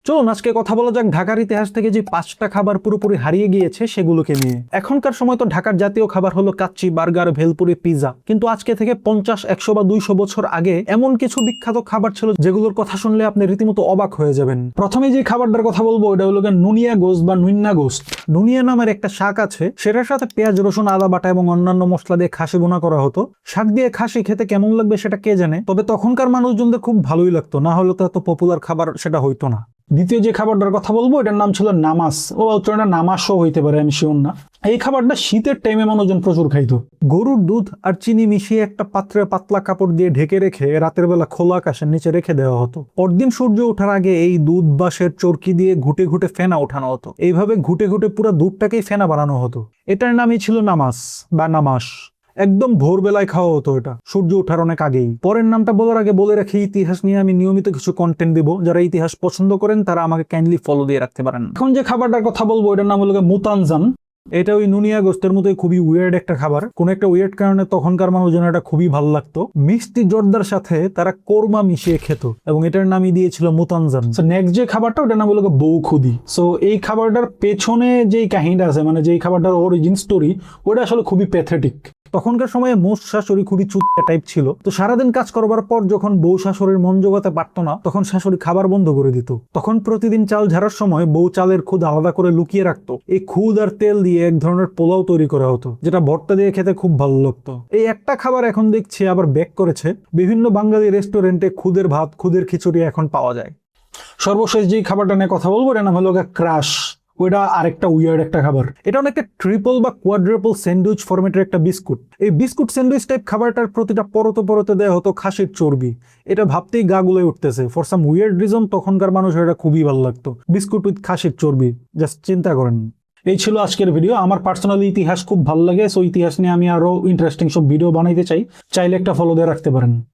চলুন আজকে কথা বলা যাক ঢাকার ইতিহাস থেকে যে 5টা খাবার পুরোপুরি হারিয়ে গিয়েছে সেগুলোকে নিয়ে। এখনকার সময় তো ঢাকার জাতীয় খাবার হলো কাচ্চি, বার্গার, ভেলপুরি, পিৎজা, কিন্তু আজকে থেকে 50, 100 বা 200 বছর আগে এমন কিছু বিখ্যাত খাবার ছিল যেগুলোর কথা শুনলে আপনি রীতিমতো অবাক হয়ে যাবেন। প্রথমে যে খাবারটার কথা বলবো ওটা হলো নুনিয়া গোস্ত বা নুন্না গোস্ত। নুনিয়া নামের একটা শাক আছে, সেটার সাথে পেঁয়াজ, রসুন, আদা বাটা এবং অন্যান্য মশলা দিয়ে খাসি বোনা করা হতো। শাক দিয়ে খাসি খেতে কেমন লাগবে সেটা কে জানে, তবে তখনকার মানুষজনদের খুব ভালোই লাগতো, না হলে তো এত পপুলার খাবার সেটা হইতো না। দ্বিতীয় যে খাবারটার কথা বলবো এটার নাম ছিল নামাস, ও উচ্চারণটা নামাসও হইতে পারে, আমি শিওর না। এই খাবারটা শীতের টাইমে মানুষজন প্রচুর খাইতো। গরুর দুধ আর চিনি মিশিয়ে একটা পাত্রে পাতলা কাপড় দিয়ে ঢেকে রেখে রাতের বেলা খোলা আকাশের নিচে রেখে দেওয়া হতো। পরদিন সূর্য ওঠার আগে এই দুধ বাঁশের চরকি দিয়ে ঘুটে ঘুটে ফেনা ওঠানো হতো। এইভাবে ঘুটে ঘুটে পুরো দুধটাকেই ফেনা বানানো হতো। এটার নামই ছিল নামাস বা নামাস। একদম ভোরবেলায় খাওয়া হতো এটা, সূর্য ওঠার অনেক আগেই। পরের নামটা বলার আগে বলে রাখি, ইতিহাস নিয়ে আমি নিয়মিত কিছু কন্টেন্ট দিব, যারা ইতিহাস পছন্দ করেন তারা আমাকে কাইন্ডলি ফলো দিয়ে রাখতে পারেন। এখন যে খাবারটার কথা বলবো এটার নাম হলো মুতানজান। এটা ওই নুনিয়া গোস্তের মতোই খুবই উইয়ার্ড একটা খাবার। কোন একটা উইয়ার্ড কারণে তখনকার মানুষজন এটা খুবই ভালো লাগতো। মিষ্টি জর্দার সাথে তারা কোরমা মিশিয়ে খেত এবং এটার নামই দিয়েছিল মুতানজান। নেক্সট যে খাবারটা ওটার নাম হলো বউখুদি। সো এই খাবারটার পেছনে যেই কাহিনীটা আছে, মানে যেই খাবারটার অরিজিন স্টোরি, ওটা আসলে খুবই প্যাথেটিক। তখনকার সময়ে মোষ শাশুড়ি খুবই চুতিয়া টাইপ ছিল, তো সারাদিন কাজ করবার পর যখন বউ শাশুড়ির মন জোগাতে পারতো না তখন শাশুড়ি খাবার বন্ধ করে দিত। তখন প্রতিদিন চাল ঝাড়ার সময় বউ চালের খুদ আলাদা করে লুকিয়ে রাখতো। এই খুদ আর তেল দিয়ে এক ধরনের পোলাও তৈরি করা হতো, যেটা ভর্তা দিয়ে খেতে খুব ভালো লাগতো। এই একটা খাবার এখন দেখছি আবার ব্যাক করেছে, বিভিন্ন বাঙালি রেস্টুরেন্টে খুদের ভাত, খুদের খিচুড়ি এখন পাওয়া যায়। সর্বশেষ যে খাবারটা নিয়ে কথা বলবো এটার নাম হলো ক্রাশ। ওইটা আরেকটা উইয়ার্ড একটা খাবার। এটা অনেকটা ট্রিপল বা কোয়াড্রাপল স্যান্ডউইচ ফরম্যাটের একটা বিস্কুট। এই বিস্কুট স্যান্ডউইচ টাইপ খাবারটার প্রতিটা পরতে পরতে দেওয়া হতো খাসির চর্বি। এটা ভাবতেই গা গুলোয় উঠতেছে। ফর সাম উইয়ার্ড রিজন তখনকার মানুষের এটা খুবই ভালো লাগতো, বিস্কুট উইথ খাসির চর্বি। জাস্ট চিন্তা করেন। এই ছিল আজকের ভিডিও। আমার পার্সোনালি ইতিহাস খুব ভালো লাগে, সো ইতিহাস নিয়ে আমি আরো ইন্টারেস্টিং সব ভিডিও বানাইতে চাই। চাইলে একটা ফলো দিয়ে রাখতে পারেন।